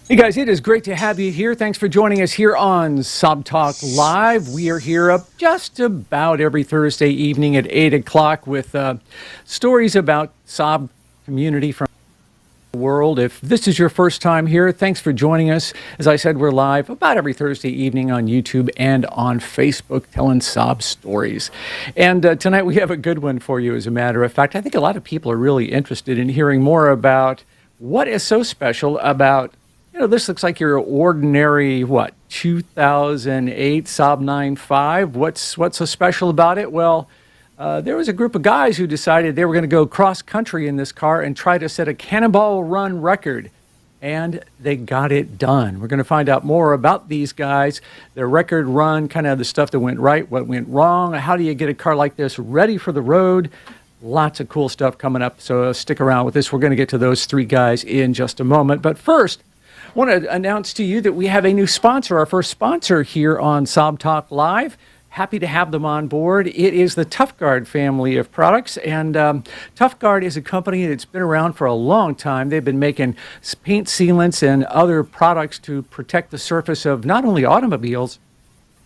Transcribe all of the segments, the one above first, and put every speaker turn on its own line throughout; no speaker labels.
Hey guys, it is great to have you here. Thanks for joining us here on SAAB Talk Live. We are here up just about every Thursday evening at 8 o'clock with stories about SAAB community from the world. If this is your first time here, thanks for joining us. As I said, we're live about every Thursday evening on YouTube and on Facebook telling SAAB stories. And tonight we have a good one for you, as a matter of fact. I think a lot of people are really interested in hearing more about what is so special about this looks like your ordinary, 2008 SAAB 95. What's so special about it? Well, there was a group of guys who decided they were going to go cross-country in this car and try to set a Cannonball run record. And they got it done. We're going to find out more about these guys, their record run, kind of the stuff that went right, what went wrong. How do you get a car like this ready for the road? Lots of cool stuff coming up, so stick around with us. We're going to get to those three guys in just a moment. But first, I want to announce to you that we have a new sponsor, our first sponsor here on SAAB Talk Live. Happy to have them on board. It is the ToughGuard family of products, and ToughGuard is a company that's been around for a long time. They've been making paint sealants and other products to protect the surface of not only automobiles,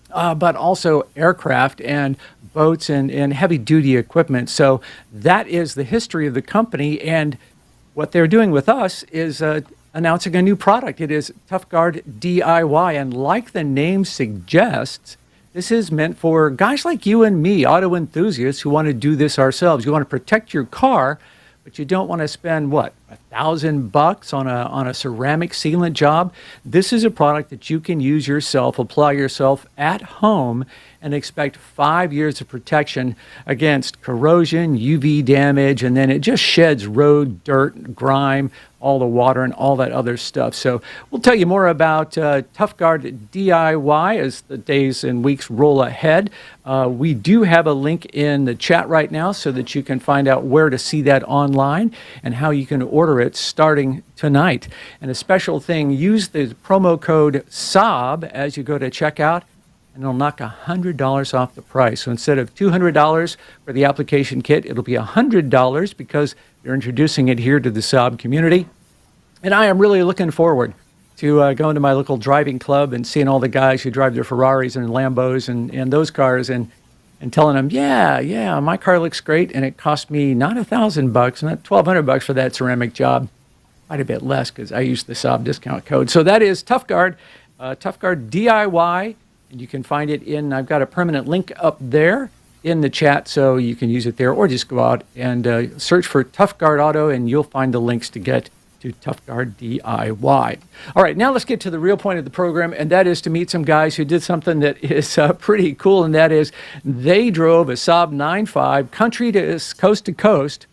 but also aircraft and boats and heavy-duty equipment. So that is the history of the company, and what they're doing with us is announcing a new product. It is ToughGuard DIY, and like the name suggests, this is meant for guys like you and me, auto enthusiasts who want to do this ourselves. You want to protect your car, but you don't want to spend, $1,000 on a ceramic sealant job. This is a product that you can use yourself, apply yourself at home, and expect 5 years of protection against corrosion, UV damage, and then it just sheds road, dirt, grime, all the water and all that other stuff. So we'll tell you more about ToughGuard DIY as the days and weeks roll ahead. We do have a link in the chat right now so that you can find out where to see that online and how you can order it starting tonight. And a special thing, use the promo code SAAB as you go to checkout, and it'll knock $100 off the price. So instead of $200 for the application kit, it'll be $100 because they're introducing it here to the SAAB community. And I am really looking forward to going to my local driving club and seeing all the guys who drive their Ferraris and Lambos and those cars and telling them, yeah, my car looks great, and it cost me not $1,000, not $1,200 for that ceramic job, quite a bit less because I used the SAAB discount code. So that is ToughGuard, ToughGuard DIY. And you can find it I've got a permanent link up there in the chat, so you can use it there, or just go out and search for ToughGuard Auto, and you'll find the links to get to ToughGuard DIY. All right, now let's get to the real point of the program, and that is to meet some guys who did something that is pretty cool, and that is they drove a SAAB 95 country to coast,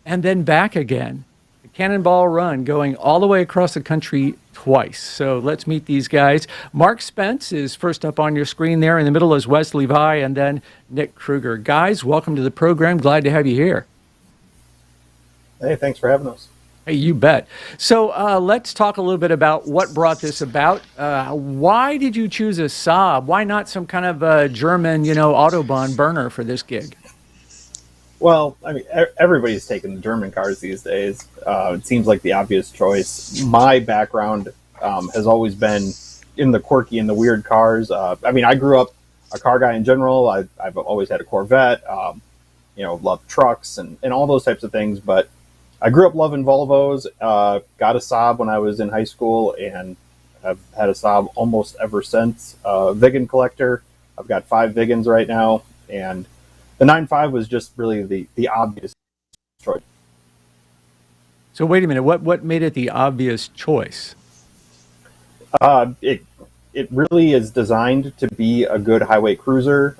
and then back again. The Cannonball run going all the way across the country twice. So let's meet these guys. Mark Spence is first up on your screen there. In the middle is Wesley Vai, and then Nik Krueger. Guys, welcome to the program. Glad to have you here.
Hey, thanks for having us.
Hey, you bet. So let's talk a little bit about what brought this about. Why did you choose a SAAB? Why not some kind of German, Autobahn burner for this gig?
Well, I mean, everybody's taking the German cars these days. It seems like the obvious choice. My background has always been in the quirky and the weird cars. I grew up a car guy in general. I've always had a Corvette, loved trucks and all those types of things. But I grew up loving Volvos, got a SAAB when I was in high school, and I've had a SAAB almost ever since. Vigan collector. I've got 5 Vigans right now, and the 9.5 was just really the obvious choice.
So wait a minute, what made it the obvious choice?
It really is designed to be a good highway cruiser.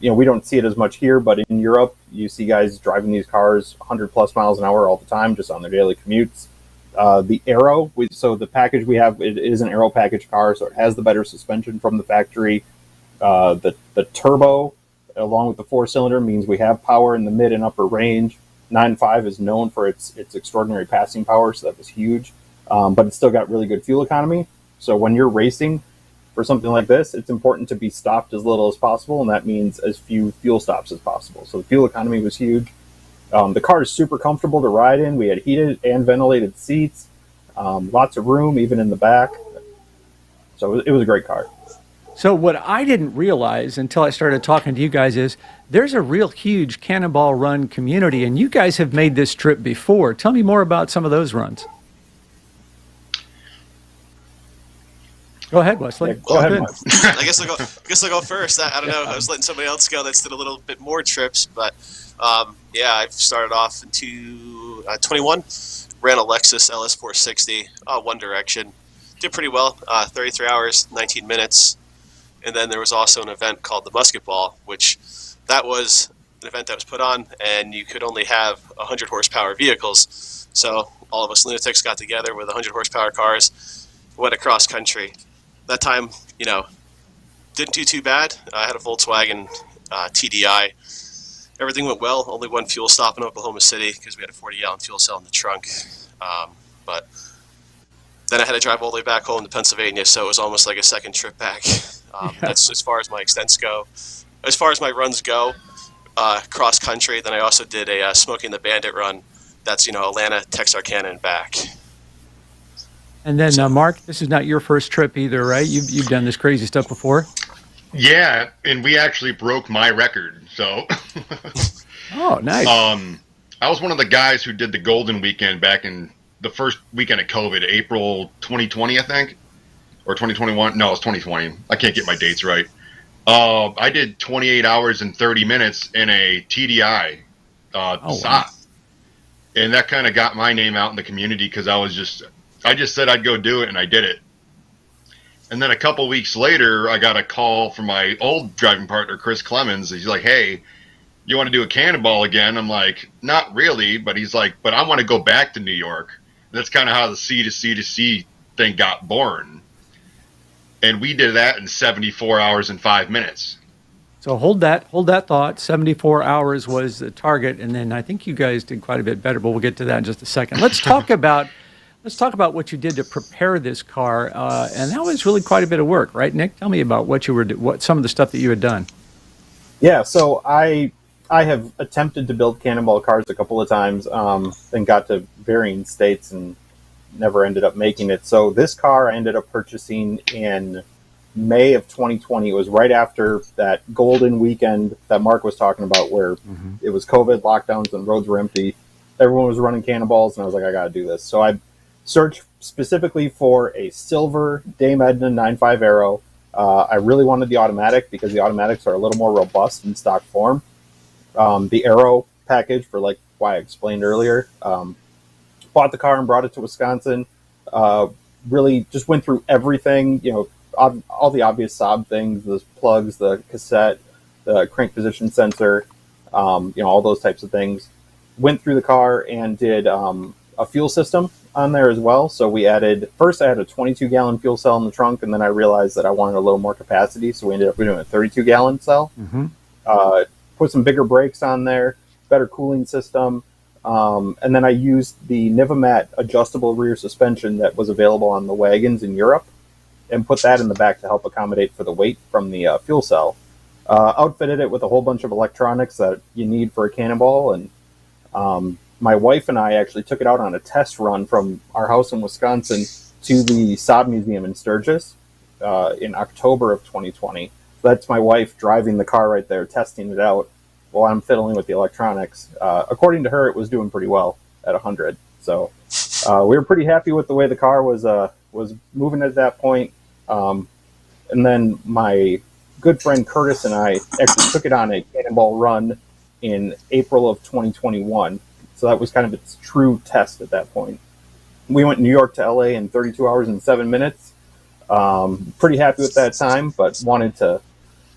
We don't see it as much here, but in Europe, you see guys driving these cars 100 plus miles an hour all the time, just on their daily commutes. The Aero, so the package we have, it is an Aero package car, so it has the better suspension from the factory. The turbo, along with the 4-cylinder, means we have power in the mid and upper range. 9.5 is known for its extraordinary passing power, so that was huge. But it's still got really good fuel economy. So when you're racing for something like this, it's important to be stopped as little as possible, and that means as few fuel stops as possible. So the fuel economy was huge. The car is super comfortable to ride in. We had heated and ventilated seats. Lots of room, even in the back. So it was a great car.
So what I didn't realize until I started talking to you guys is there's a real huge Cannonball Run community, and you guys have made this trip before. Tell me more about some of those runs. Go ahead, Wesley.
Yeah, go ahead,
Wesley.
I guess I'll go first. I don't know. I was letting somebody else go that's did a little bit more trips, but I've started off in 21. Ran a Lexus LS460, One Direction. Did pretty well. 33 hours, 19 minutes. And then there was also an event called the Musket Ball, which that was an event that was put on, and you could only have 100 horsepower vehicles. So all of us lunatics got together with 100 horsepower cars, went across country. That time, didn't do too bad. I had a Volkswagen TDI. Everything went well. Only one fuel stop in Oklahoma City because we had a 40-gallon fuel cell in the trunk. But then I had to drive all the way back home to Pennsylvania, so it was almost like a second trip back. That's as far as my extents go. As far as my runs go, cross country, then I also did a Smoking the Bandit run. That's, Atlanta, Texarkana, and back.
And then, Mark, this is not your first trip either, right? You've done this crazy stuff before?
Yeah, and we actually broke my record, so.
Oh, nice.
I was one of the guys who did the Golden Weekend back in the first weekend of COVID, April 2020, I think, or 2021. No, it's 2020. I can't get my dates right. I did 28 hours and 30 minutes in a TDI SAAB. Wow. And that kind of got my name out in the community because I just said I'd go do it, and I did it. And then a couple weeks later, I got a call from my old driving partner, Chris Clemens. He's like, hey, you want to do a Cannonball again? I'm like, not really. But he's like, but I want to go back to New York. And that's kind of how the C2C thing got born. And we did that in 74 hours and 5 minutes.
So hold that thought. 74 hours was the target. And then I think you guys did quite a bit better, but we'll get to that in just a second. Let's talk about what you did to prepare this car, and that was really quite a bit of work, right, Nick? Tell me about what some of the stuff that you had done.
Yeah, so I have attempted to build Cannonball cars a couple of times, and got to varying states and never ended up making it. So this car I ended up purchasing in May of 2020. It was right after that Golden Weekend that Mark was talking about, where it was COVID, lockdowns, and roads were empty. Everyone was running Cannonballs, and I was like, I got to do this. So I searched specifically for a silver Dame Edna 9.5 Aero. I really wanted the automatic because the automatics are a little more robust in stock form. The Aero package, for like why I explained earlier, bought the car and brought it to Wisconsin. Really just went through everything, all the obvious SAAB things, the plugs, the cassette, the crank position sensor, all those types of things. Went through the car and did a fuel system on there as well. So I had a 22-gallon fuel cell in the trunk, and then I realized that I wanted a little more capacity, so we ended up doing a 32-gallon cell. Put some bigger brakes on there, better cooling system, and then I used the Nivamat adjustable rear suspension that was available on the wagons in Europe, and put that in the back to help accommodate for the weight from the fuel cell. Outfitted it with a whole bunch of electronics that you need for a Cannonball, and my wife and I actually took it out on a test run from our house in Wisconsin to the SAAB Museum in Sturgis in October of 2020. So that's my wife driving the car right there, testing it out while I'm fiddling with the electronics. According to her, it was doing pretty well at 100. So we were pretty happy with the way the car was moving at that point. And then my good friend Curtis and I actually took it on a Cannonball run in April of 2021. So that was kind of its true test at that point. We went New York to LA in 32 hours and 7 minutes. Pretty happy with that time, but wanted to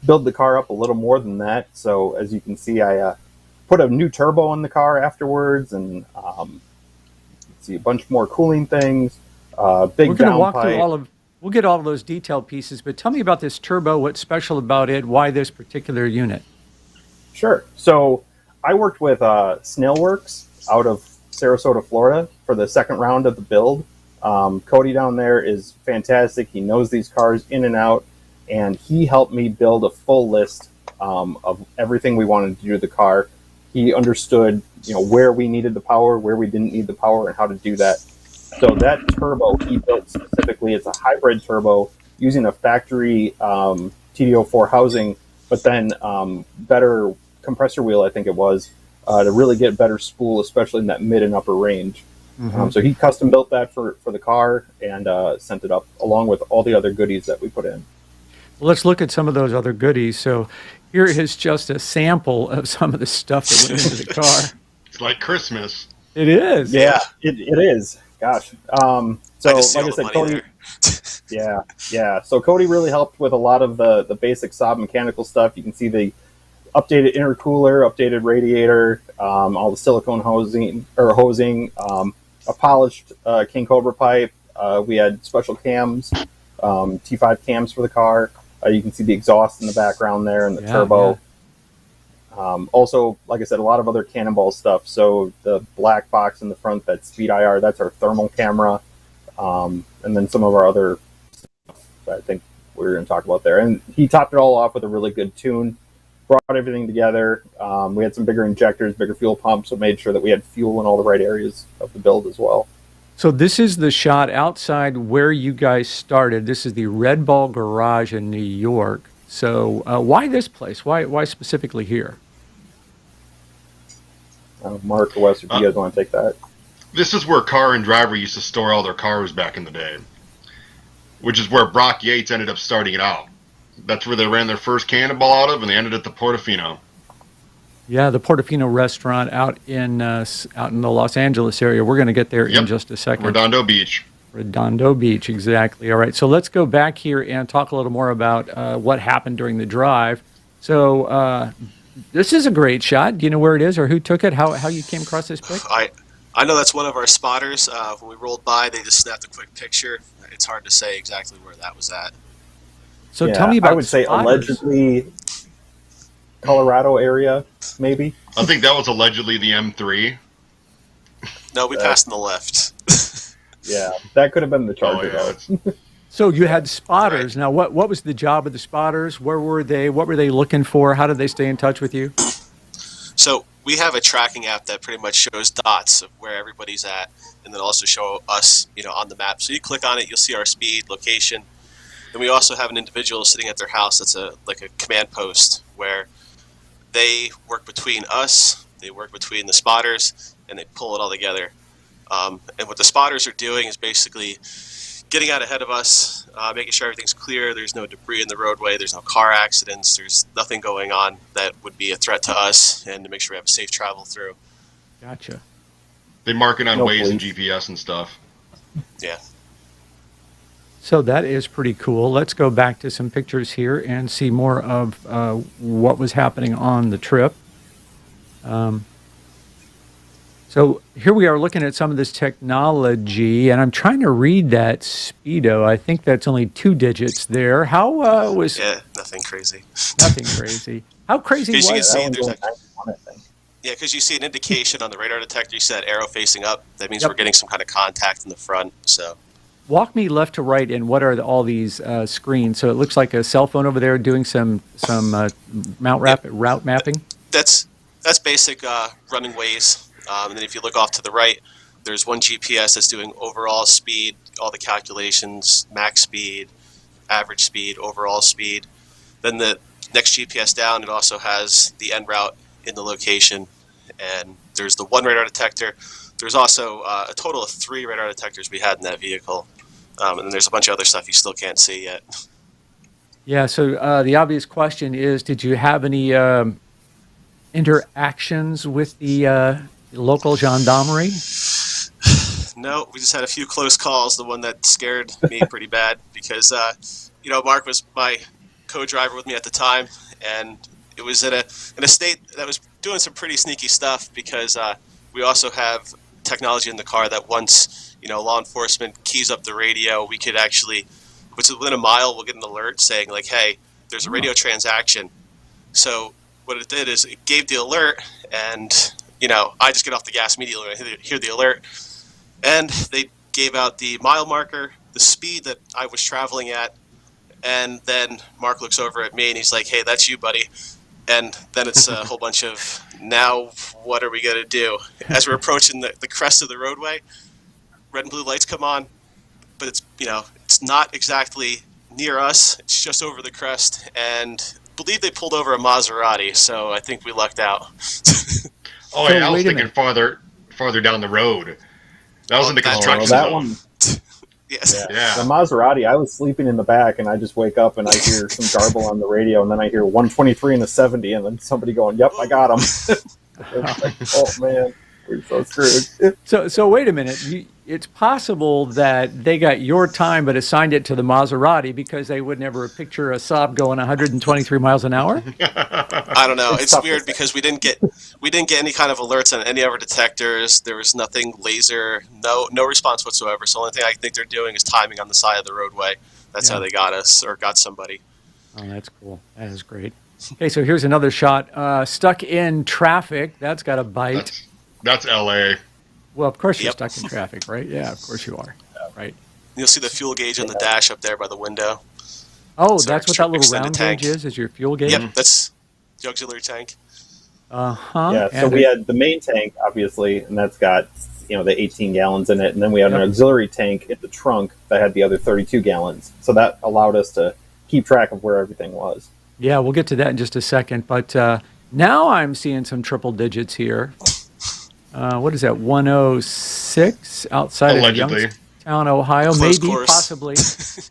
build the car up a little more than that. So as you can see, I put a new turbo in the car afterwards, and a bunch more cooling things. Big downpipe.
We'll get all of those detailed pieces, but tell me about this turbo. What's special about it? Why this particular unit?
Sure. So I worked with Snailworks out of Sarasota, Florida, for the second round of the build. Cody down there is fantastic. He knows these cars in and out, and he helped me build a full list of everything we wanted to do to the car. He understood, where we needed the power, where we didn't need the power, and how to do that. So that turbo he built specifically, it's a hybrid turbo using a factory TD04 housing, but then better compressor wheel, I think it was, to really get better spool, especially in that mid and upper range. So he custom built that for the car and sent it up along with all the other goodies that we put in.
Let's look at some of those other goodies. So here is just a sample of some of the stuff that went into the car.
It's like Christmas.
It is.
Yeah, it is. Gosh. So like I said, Cody. Yeah. So Cody really helped with a lot of the basic SAAB mechanical stuff. You can see the updated intercooler, updated radiator, all the silicone hosing, a polished King Cobra pipe. We had special cams, T5 cams for the car. You can see the exhaust in the background there and the turbo. Yeah. Also, like I said, a lot of other Cannonball stuff. So the black box in the front, that Speed IR, that's our thermal camera. And then some of our other stuff that I think we're going to talk about there. And he topped it all off with a really good tune, brought everything together. We had some bigger injectors, bigger fuel pumps, so made sure that we had fuel in all the right areas of the build as well.
So this is the shot outside where you guys started. This is the Red Ball Garage in New York. So why this place? Why specifically here?
Mark or Wes, if you guys want to take that.
This is where Car and Driver used to store all their cars back in the day, which is where Brock Yates ended up starting it out. That's where they ran their first Cannonball out of, and they ended at the Portofino.
Yeah, the Portofino restaurant out in the Los Angeles area. We're going to get there in just a second.
Redondo Beach.
Redondo Beach, exactly. All right, so let's go back here and talk a little more about what happened during the drive. So this is a great shot. Do you know where it is or who took it? How you came across this pic?
I know that's one of our spotters. When we rolled by, they just snapped a quick picture. It's hard to say exactly where that was at.
So tell me about
I would say allegedly Colorado area, maybe.
I think that was allegedly the M3.
No, we passed on the left.
Yeah, that could have been the Charger.
Oh,
So you had spotters. Right. Now, what was the job of the spotters? Where were they? What were they looking for? How did they stay in touch with you?
So we have a tracking app that pretty much shows dots of where everybody's at, and then also show us, on the map. So you click on it, you'll see our speed, location. Then we also have an individual sitting at their house that's like a command post where they work between us, they work between the spotters, and they pull it all together. And what the spotters are doing is basically getting out ahead of us, making sure everything's clear, there's no debris in the roadway, there's no car accidents, there's nothing going on that would be a threat to us, and to make sure we have a safe travel through.
Gotcha.
They mark it on Waze and GPS and stuff.
Yeah.
So that is pretty cool. Let's go back to some pictures here and see more of what was happening on the trip. So here we are looking at some of this technology, and I'm trying to read that speedo. I think that's only 2 digits there. How was...
Yeah, nothing crazy.
Nothing crazy. How crazy was
that? Yeah, because you see an indication on the radar detector. You see that arrow facing up. That means we're getting some kind of contact in the front. So,
walk me left to right, and what are all these screens? So it looks like a cell phone over there doing some route mapping.
That's basic running Waze. And then if you look off to the right, there's one GPS that's doing overall speed, all the calculations, max speed, average speed, overall speed. Then the next GPS down, it also has the en route in the location. And there's the one radar detector. There's also a total of 3 radar detectors we had in that vehicle. And then there's a bunch of other stuff you still can't see yet. Yeah,
so the obvious question is, did you have any interactions with the local gendarmerie?
No, we just had a few close calls. The one that scared me pretty bad because, Mark was my co-driver with me at the time, and it was in a state that was doing some pretty sneaky stuff because we also have technology in the car that once, law enforcement keys up the radio, we could actually, within a mile, we'll get an alert saying like, hey, there's a radio transaction. So what it did is it gave the alert, and I just get off the gas immediately when I hear the alert. And they gave out the mile marker, the speed that I was traveling at, and then Mark looks over at me and he's like, hey, that's you, buddy. And then it's a whole bunch of, now what are we going to do? As we're approaching the crest of the roadway, red and blue lights come on, but it's it's not exactly near us. It's just over the crest, and I believe they pulled over a Maserati, so I think we lucked out.
Oh, yeah, I was thinking farther down the road. That was in the construction zone.
That one.
Yes.
Yeah.
The Maserati, I was sleeping in the back, and I just wake up and I hear some garble on the radio, and then I hear 123 and a 70, and then somebody going, "Yep, I got him." Like, oh man, we're so screwed.
So wait a minute. It's possible that they got your time but assigned it to the Maserati because they would never picture a SAAB going 123 miles an hour?
I don't know. It's weird because we didn't get any kind of alerts on any of our detectors. There was nothing laser, no response whatsoever. So the only thing I think they're doing is timing on the side of the roadway. That's how they got us or got somebody.
Oh, that's cool. That is great. Okay, so here's another shot. Stuck in traffic. That's got a bite.
That's L.A.
Well, of course you're stuck in traffic, right? Yeah, of course you are. Right.
You'll see the fuel gauge on the dash up there by the window.
Oh, that's what that little round
tank
gauge is your fuel gauge?
Yep, that's the auxiliary tank.
Uh-huh.
Yeah, so we had the main tank, obviously, and that's got, the 18 gallons in it, and then we had an auxiliary tank in the trunk that had the other 32 gallons. So that allowed us to keep track of where everything was.
Yeah, we'll get to that in just a second, but now I'm seeing some triple digits here. What is that, 106 outside
Allegedly.
of Youngstown, Ohio?
Close
Maybe,
course.
possibly.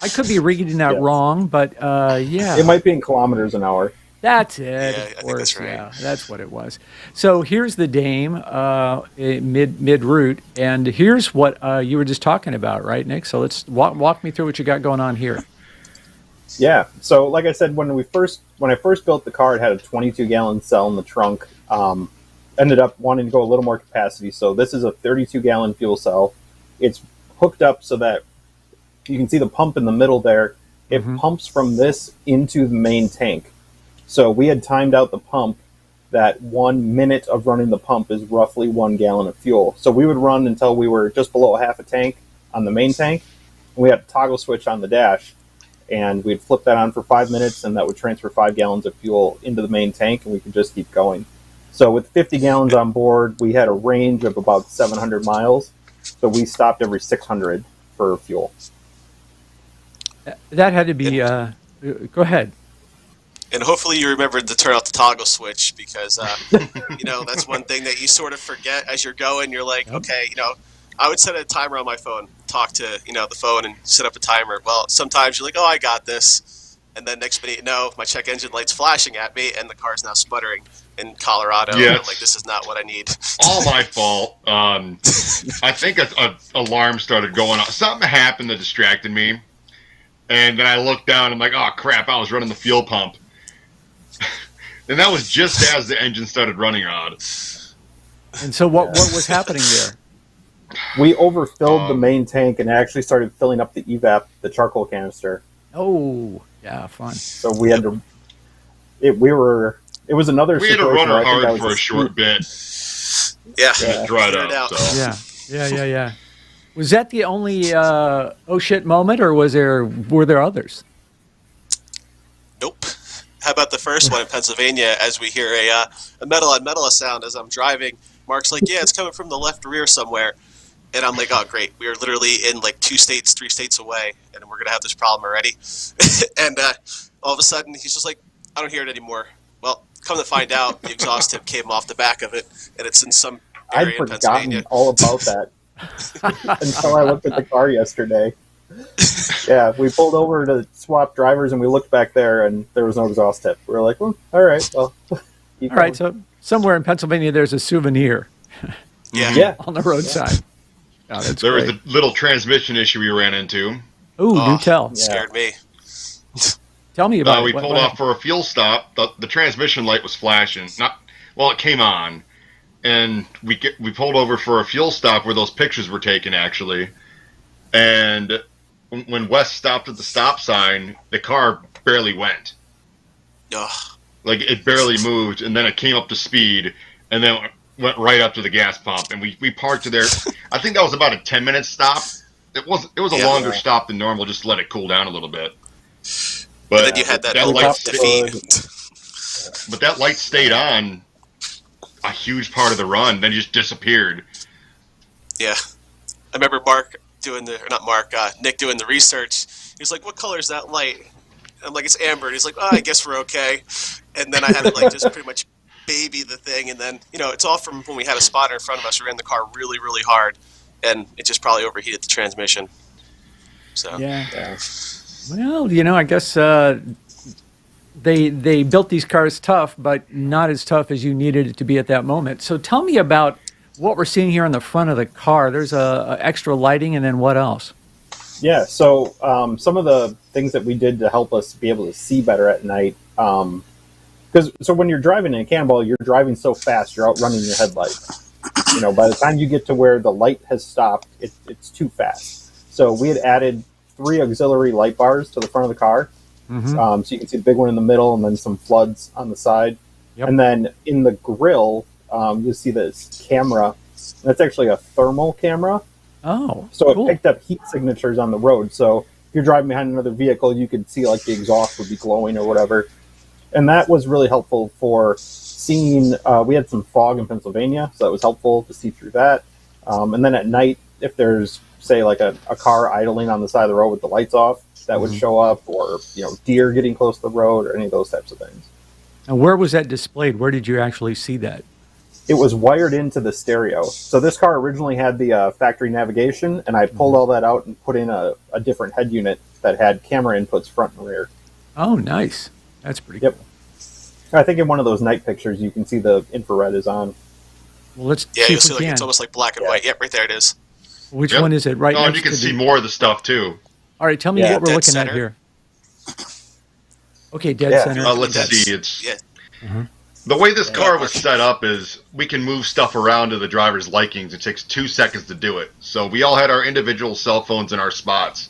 I could be reading that wrong, but yeah.
It might be in kilometers an hour.
That's it.
Yeah,
of
I think
course,
that's right.
Yeah, that's what it was. So here's the Dame mid route, and here's what you were just talking about, right, Nick? So let's walk me through what you got going on here.
Yeah. So like I said, when I first built the car, it had a 22-gallon cell in the trunk. Ended up wanting to go a little more capacity. So this is a 32-gallon fuel cell. It's hooked up so that you can see the pump in the middle there. It pumps from this into the main tank. So we had timed out the pump that 1 minute of running the pump is roughly 1 gallon of fuel. So we would run until we were just below a half a tank on the main tank. And we had a toggle switch on the dash, and we'd flip that on for 5 minutes, and that would transfer 5 gallons of fuel into the main tank, and we could just keep going. So with 50 gallons on board, we had a range of about 700 miles. So we stopped every 600 for fuel.
That had to be. Go ahead.
And hopefully you remembered to turn off the toggle switch because, that's one thing that you sort of forget as you're going. You're like, okay, I would set a timer on my phone, talk to, the phone and set up a timer. Well, sometimes you're like, oh, I got this. And then next minute, my check engine light's flashing at me and the car's now sputtering in Colorado.
Yeah.
I'm like, this is not what I need.
All my fault. I think an alarm started going off. Something happened that distracted me. And then I looked down and I'm like, oh, crap, I was running the fuel pump. And that was just as the engine started running on.
And so what was happening there?
We overfilled the main tank and actually started filling up the evap, the charcoal canister.
Oh, yeah, fun.
So we had to. It was another.
We had to run her hard for a short bit.
Yeah.
It dried out. So.
Yeah. Was that the only oh shit moment, or were there others?
Nope. How about the first one in Pennsylvania as we hear a metal on metal sound as I'm driving? Mark's like, yeah, it's coming from the left rear somewhere. And I'm like, oh, great. We are literally in like 2 states, 3 states away, and we're going to have this problem already. And all of a sudden, he's just like, I don't hear it anymore. Well, come to find out, the exhaust tip came off the back of it, and it's in some area in Pennsylvania.
I'd forgotten all about that until I looked at the car yesterday. Yeah, we pulled over to swap drivers, and we looked back there, and there was no exhaust tip. We were like, well, all right, well.
All right, so somewhere in Pennsylvania, there's a souvenir.
Yeah.
On the roadside. Oh,
there was a little transmission issue we ran into.
Ooh, do tell.
Scared me.
Tell me about it.
We pulled off for a fuel stop. The transmission light was flashing. It came on. And we pulled over for a fuel stop where those pictures were taken, actually. And when Wes stopped at the stop sign, the car barely went.
Ugh.
Like, it barely moved, and then it came up to speed, and then went right up to the gas pump. And we parked there. I think that was about a 10-minute stop. It was a longer stop than normal, just to let it cool down a little bit. But
then you had that
light
defeat.
But that light stayed on a huge part of the run, then just disappeared.
Yeah. I remember Nick doing the research. He's like, "What color is that light?" I'm like, "It's amber." And he's like, "Oh, I guess we're okay." And then I had to like just pretty much baby the thing, and then it's all from when we had a spotter in front of us. We ran the car really, really hard, and it just probably overheated the transmission. So
yeah. Well, I guess they built these cars tough, but not as tough as you needed it to be at that moment. So tell me about what we're seeing here on the front of the car. There's a extra lighting, and then what else?
Yeah, so some of the things that we did to help us be able to see better at night, because when you're driving in a Cannonball, you're driving so fast, you're outrunning your headlights. By the time you get to where the light has stopped, it's too fast. So we had added 3 auxiliary light bars to the front of the car. So you can see the big one in the middle and then some floods on the side. Yep. And then in the grill, you'll see this camera. That's actually a thermal camera.
Oh,
so
cool.
It picked up heat signatures on the road. So if you're driving behind another vehicle, you could see like the exhaust would be glowing or whatever. And that was really helpful for seeing. We had some fog in Pennsylvania, so that was helpful to see through that. And then at night, if there's, say, like a car idling on the side of the road with the lights off, that would show up, or deer getting close to the road, or any of those types of things.
And where was that displayed? Where did you actually see that?
It was wired into the stereo. So this car originally had the factory navigation, and I pulled all that out and put in a different head unit that had camera inputs front and rear.
Oh, nice. That's pretty cool.
I think in one of those night pictures, you can see the infrared is on.
Well, let's see
you'll
if
see
we can.
It's almost like black and white. Yep, right there it is.
Which one is it? Right
next
and
you can
to
see more of the stuff, too.
All right, tell me what we're
dead
looking
center.
at here. Okay, dead center.
Let's see. It's the way this car was set up is we can move stuff around to the driver's likings. It takes 2 seconds to do it. So we all had our individual cell phones in our spots.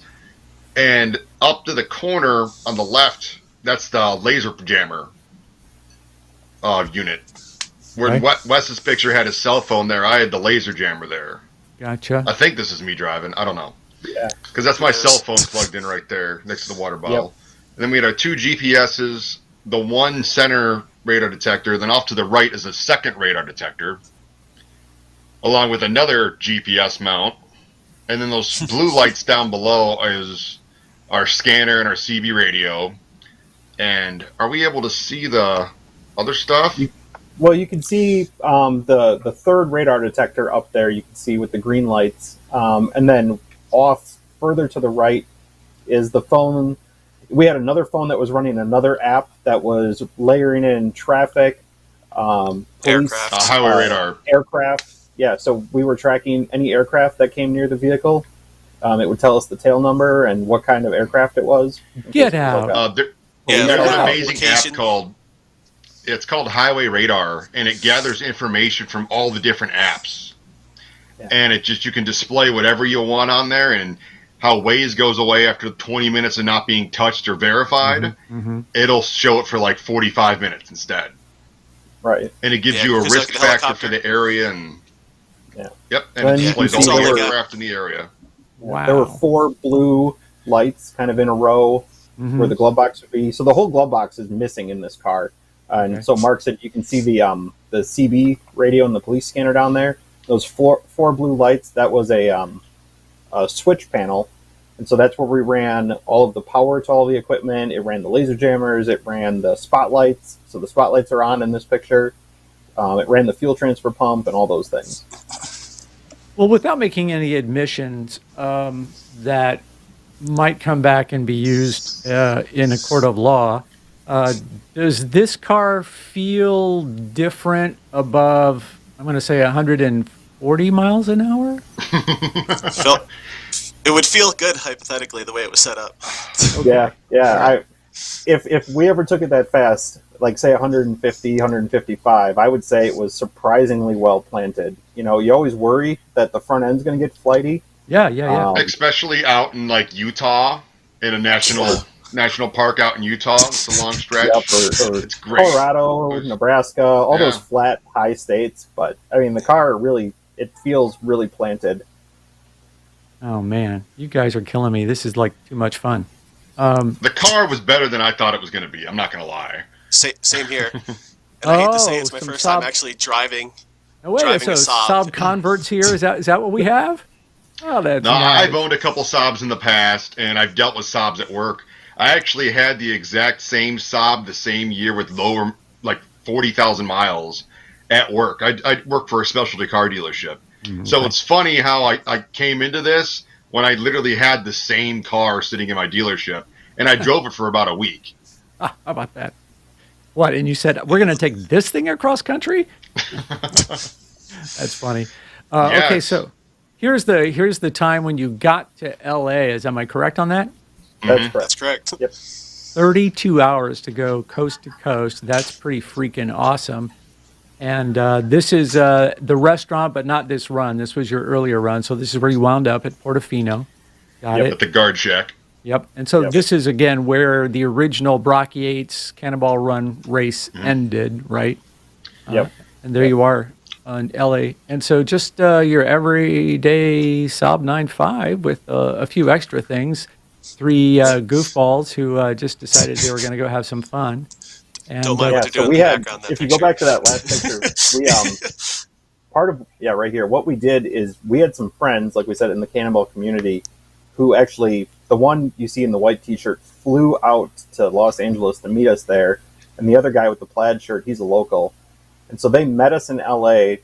And up to the corner on the left, that's the laser jammer unit. Where Wes's picture had his cell phone there, I had the laser jammer there.
Gotcha.
I think this is me driving. I don't know.
Yeah.
Because that's my cell phone plugged in right there next to the water bottle.
Yep.
And then we had our 2 GPSs, the 1 center radar detector, then off to the right is a second radar detector, along with another GPS mount. And then those blue lights down below is our scanner and our CB radio. And are we able to see the other stuff?
Well, you can see the third radar detector up there. You can see with the green lights. And then off further to the right is the phone. We had another phone that was running another app that was layering in traffic, police,
Aircraft.
Highway radar.
Aircraft. Yeah, so we were tracking any aircraft that came near the vehicle. It would tell us the tail number and what kind of aircraft it was.
Get out.
There's an amazing app called Highway Radar, and it gathers information from all the different apps. Yeah. And you can display whatever you want on there, and how Waze goes away after 20 minutes of not being touched or verified, it'll show it for like 45 minutes instead.
Right.
And it gives you a risk factor for the area, and and it displays all the aircraft in the area.
Wow.
There were 4 blue lights kind of in a row where the glove box would be. So the whole glove box is missing in this car. And so Mark said you can see the CB radio and the police scanner down there. Those four blue lights, that was a switch panel. And so that's where we ran all of the power to all the equipment. It ran the laser jammers. It ran the spotlights. So the spotlights are on in this picture. It ran the fuel transfer pump and all those things.
Well, without making any admissions that might come back and be used in a court of law, does this car feel different above, I'm going to say, 140 miles an hour?
It would feel good, hypothetically, the way it was set up.
Okay. Yeah. If we ever took it that fast, like say 150, 155, I would say it was surprisingly well planted. You always worry that the front end's going to get flighty.
Yeah.
Especially out in like Utah, in a national park out in Utah. It's a long stretch.
Yep, or
it's great.
Colorado, Nebraska, all those flat, high states. But I mean, the car really, it feels really planted.
Oh man, you guys are killing me. This is like too much fun.
The car was better than I thought it was going to be. I'm not going to lie.
Same here. And I hate to say it's my first time actually driving.
No way, so
a SAAB.
SAAB converts here. Is that what we have? Oh, that's
No,
nice.
I've owned a couple Saabs in the past, and I've dealt with Saabs at work. I actually had the exact same Saab the same year with lower, like 40,000 miles at work. I work for a specialty car dealership. So it's funny how I came into this when I literally had the same car sitting in my dealership, and I drove it for about a week.
How about that? What? And you said, we're going to take this thing across country? That's funny. Okay,
Yes.
so here's the time when you got to L.A. Am I correct on that?
That's correct.
That's correct.
Yep.
32 hours to go coast to coast. That's pretty freaking awesome. And this is the restaurant, but not this run. This was your earlier run. So this is where you wound up at Portofino. Got it.
At the guard shack.
Yep. And so
Yep.
this is, again, where the original Brocky Yates Cannonball Run race ended, right?
Yep.
And there you are on LA. And so just your everyday Saab 9.5 with a few extra things. 3 goofballs who just decided they were going to go have some fun. And
Don't mind
Yeah,
what they're
so
doing
we
in the
had,
background. That
if you
picture.
go back to that last picture, we part of right here. What we did is we had some friends, like we said, in the Cannonball community, who actually, the one you see in the white T-shirt flew out to Los Angeles to meet us there, and the other guy with the plaid shirt, he's a local, and so they met us in L.A.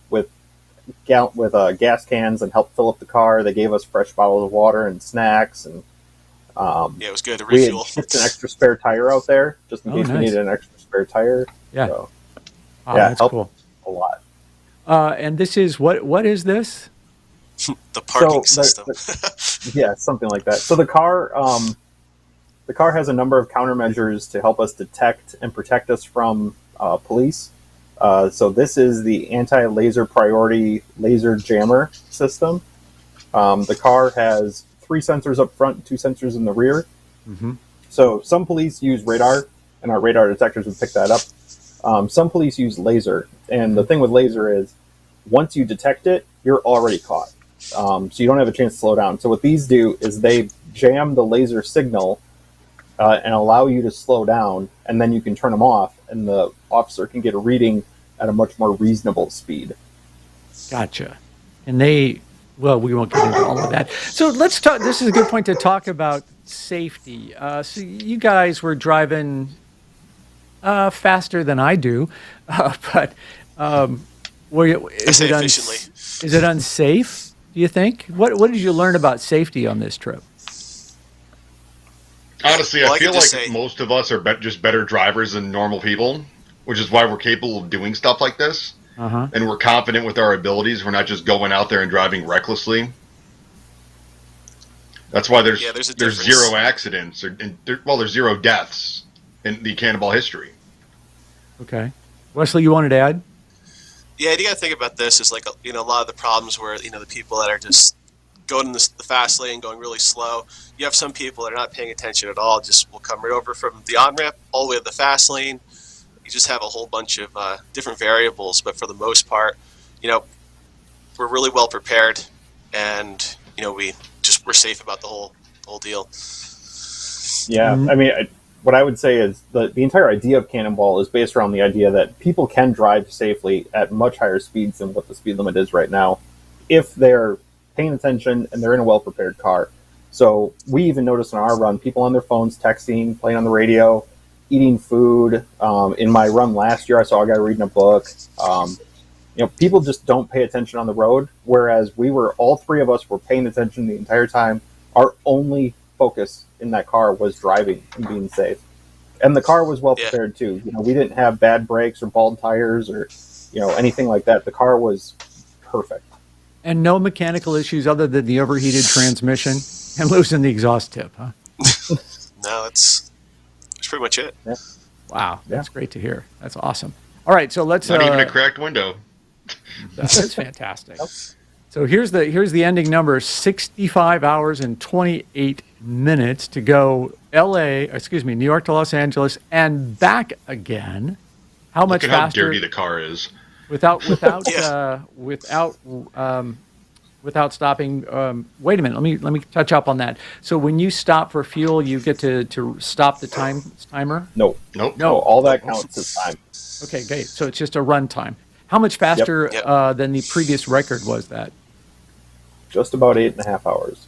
With gas cans and helped fill up the car. They gave us fresh bottles of water and snacks, and
Yeah, it was good to
we had
refuel.
shipped an extra spare tire out there just in
Oh,
case we
nice.
needed an extra spare tire.
Yeah.
So,
wow,
yeah,
that's
help.
cool.
a lot.
And this is, what is this?
The parking
So,
system.
Yeah, something like that. So the car has a number of countermeasures to help us detect and protect us from police. So this is the anti-laser priority laser jammer system. The car has 3 sensors up front, 2 sensors in the rear.
Mm-hmm.
So some police use radar, and our radar detectors would pick that up. Some police use laser, and the thing with laser is once you detect it, you're already caught. So you don't have a chance to slow down. So what these do is they jam the laser signal and allow you to slow down, and then you can turn them off, and the officer can get a reading at a much more reasonable speed.
Gotcha. And well, we won't get into all of that. So let's talk. This is a good point to talk about safety. So you guys were driving faster than I do, but
Say efficiently.
is it unsafe, do you think? What did you learn about safety on this trip?
Honestly,
Well,
I
I can
feel
just
like
say-
most of us are just better drivers than normal people, which is why we're capable of doing stuff like this.
Uh-huh.
And we're confident with our abilities. We're not just going out there and driving recklessly. That's why there's
Yeah, there's a
there's
difference.
0 accidents, there's 0 deaths in the Cannonball history.
Okay. Wesley, you wanted to add?
Yeah, you got to think about this as like a lot of the problems where the people that are just going in the fast lane, going really slow. You have some people that are not paying attention at all. Just will come right over from the on ramp all the way to the fast lane. You just have a whole bunch of different variables, but for the most part, we're really well prepared, and we're safe about the whole deal.
Yeah,
Mhm.
I mean, what I would say is the entire idea of Cannonball is based around the idea that people can drive safely at much higher speeds than what the speed limit is right now if they're paying attention and they're in a well-prepared car. So we even noticed on our run, people on their phones texting, playing on the radio, eating food. In my run last year, I saw a guy reading a book. People just don't pay attention on the road, whereas all 3 of us were paying attention the entire time. Our only focus in that car was driving and being safe. And the car was well prepared too. We didn't have bad brakes or bald tires or, anything like that. The car was perfect.
And no mechanical issues other than the overheated transmission and losing the exhaust tip, huh?
No, that's pretty much it.
Wow, that's great to hear. That's awesome. All right, so let's.
Not even a cracked window.
That's fantastic. So here's the ending number: 65 hours and 28 minutes to go New York to Los Angeles and back again. How much
Look at how
faster?
dirty the car is.
Without
Yeah.
without stopping. Wait a minute. Let me touch up on that. So when you stop for fuel, you get to stop the timer.
Nope.
Nope.
No, all that counts is time.
Okay, great. So it's just a run time. How much faster
Yep.
than the previous record was that?
just about 8.5 hours.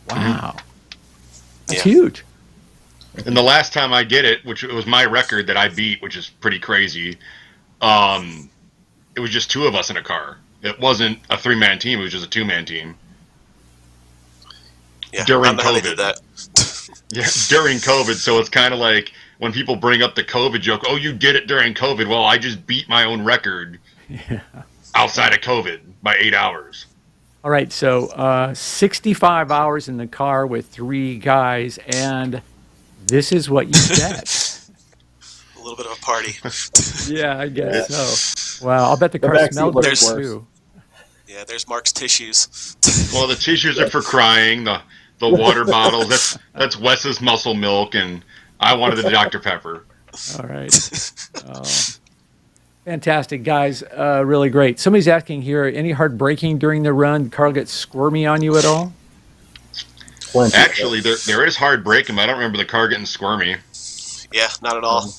Wow. That's
Yeah.
huge.
And the last time I did it, which was my record that I beat, which is pretty crazy, it was just 2 of us in a car. It wasn't a 3-man team; it was just a 2-man team.
Yeah, I
During
don't know how they
COVID.
did that.
Yeah, during COVID. So it's kind of like when people bring up the COVID joke. Oh, you did it during COVID. Well, I just beat my own record outside of COVID by 8 hours.
All right, so 65 hours in the car with 3 guys, and this is what you get.
A little bit of a party.
Yeah, I guess so. Wow, I'll bet the
The
car
backseat
smelled
looks
good,
worse.
too.
Yeah, there's Mark's tissues.
Well, the tissues are for crying. The water bottles, that's Wes's muscle milk, and I wanted the Dr. Pepper.
All right. Fantastic, guys. Really great. Somebody's asking here, any hard braking during the run? Carl gets squirmy on you at all?
Plenty.
Actually, there is hard braking, but I don't remember the car getting squirmy.
Yeah, not at all.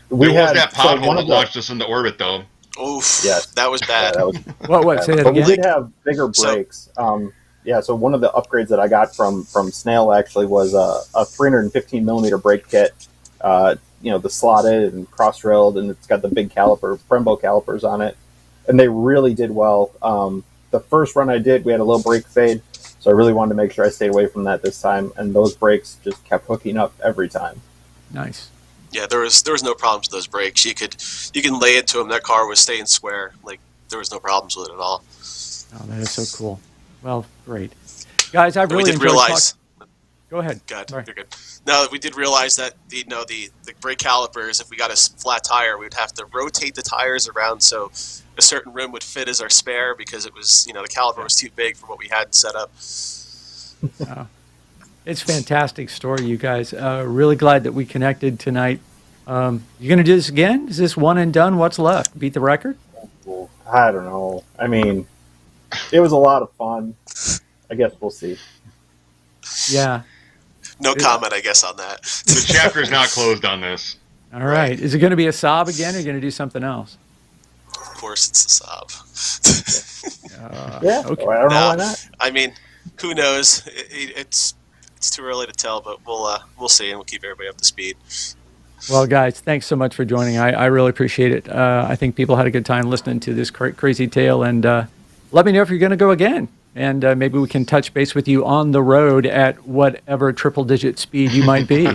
We
There was
had
that
so
pothole
one
that
of the,
launched us into orbit, though.
Oof.
Yes.
That was
yeah,
bad.
that was
What? Say that
But we
again?
did have bigger
So-
brakes. So one of the upgrades that I got from Snail actually was a 315 millimeter brake kit. The slotted and cross railed, and it's got the big Brembo calipers on it, and they really did well. The first run I did, we had a little brake fade, so I really wanted to make sure I stayed away from that this time, and those brakes just kept hooking up every time.
Nice.
Yeah, there was no problems with those brakes. You can lay into them. That car was staying square. Like there was no problems with it at all.
Oh, that is so cool. Well, great. Guys, I've
And
really
we did
enjoyed
realize.
Go ahead.
God,
Sorry.
you're good. No, we did realize that the brake calipers. If we got a flat tire, we'd have to rotate the tires around so a certain rim would fit as our spare because it was the caliper was too big for what we had set up.
It's a fantastic story, you guys. Really glad that we connected tonight. You going to do this again? Is this one and done? What's left? Beat the record?
Well, I don't know. I mean, it was a lot of fun. I guess we'll see.
Yeah.
No comment, I guess, on that.
The chapter's not closed on this.
All right. Is it going to be a SAAB again, or are you going to do something else?
Of course, it's a Saab.
Yeah,
Okay.
well, I don't know why
No.
not.
I mean, who knows? It's too early to tell, but we'll see, and we'll keep everybody up to speed.
Well, guys, thanks so much for joining. I really appreciate it. I think people had a good time listening to this crazy tale, and let me know if you're going to go again. And maybe we can touch base with you on the road at whatever triple-digit speed you might be.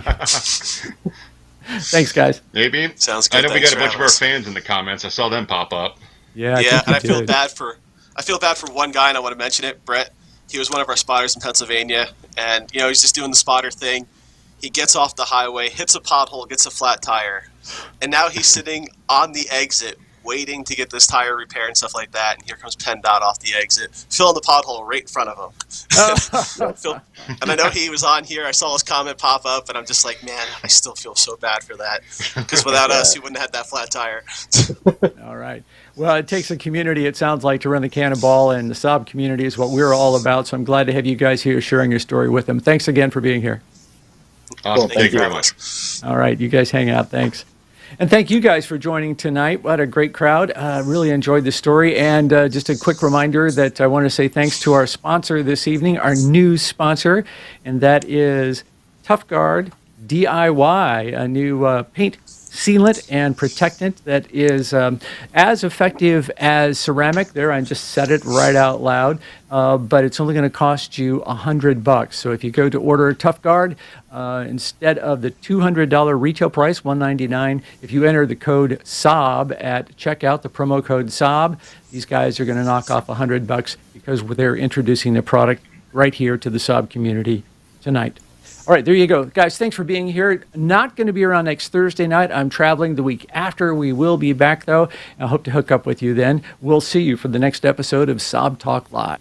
Thanks, guys.
Maybe.
Sounds good.
I know we
Thanks
got a
for
bunch of our
having us.
fans in the comments. I saw them pop up.
Yeah,
Yeah, and I
think you
feel
did.
bad for one guy, and I want to mention it, Brett. He was one of our spotters in Pennsylvania, and he's just doing the spotter thing. He gets off the highway, hits a pothole, gets a flat tire, and now he's sitting on the exit waiting to get this tire repaired and stuff like that. And here comes PennDOT off the exit, filling the pothole right in front of him. And I know he was on here. I saw his comment pop up, and I'm just like, man, I still feel so bad for that because without us, he wouldn't have had that flat tire.
All right. Well, it takes a community, it sounds like, to run the Cannonball, and the SAAB community is what we're all about. So I'm glad to have you guys here sharing your story with them. Thanks again for being here.
Awesome.
Cool,
Thank you very much.
All right. You guys hang out. Thanks. And thank you guys for joining tonight. What a great crowd. Really enjoyed the story. And just a quick reminder that I want to say thanks to our sponsor this evening, our new sponsor, and that is Tough Guard DIY, a new paint sealant and protectant that is as effective as ceramic. There, I just said it right out loud, but it's only going to cost you $100. So if you go to order Tough Guard, instead of the $200 retail price, $199, if you enter the code SAAB at checkout, the promo code SAAB, these guys are going to knock off $100 because they're introducing the product right here to the SAAB community tonight. All right, there you go. Guys, thanks for being here. Not going to be around next Thursday night. I'm traveling the week after. We will be back, though. I hope to hook up with you then. We'll see you for the next episode of SAAB Talk Live.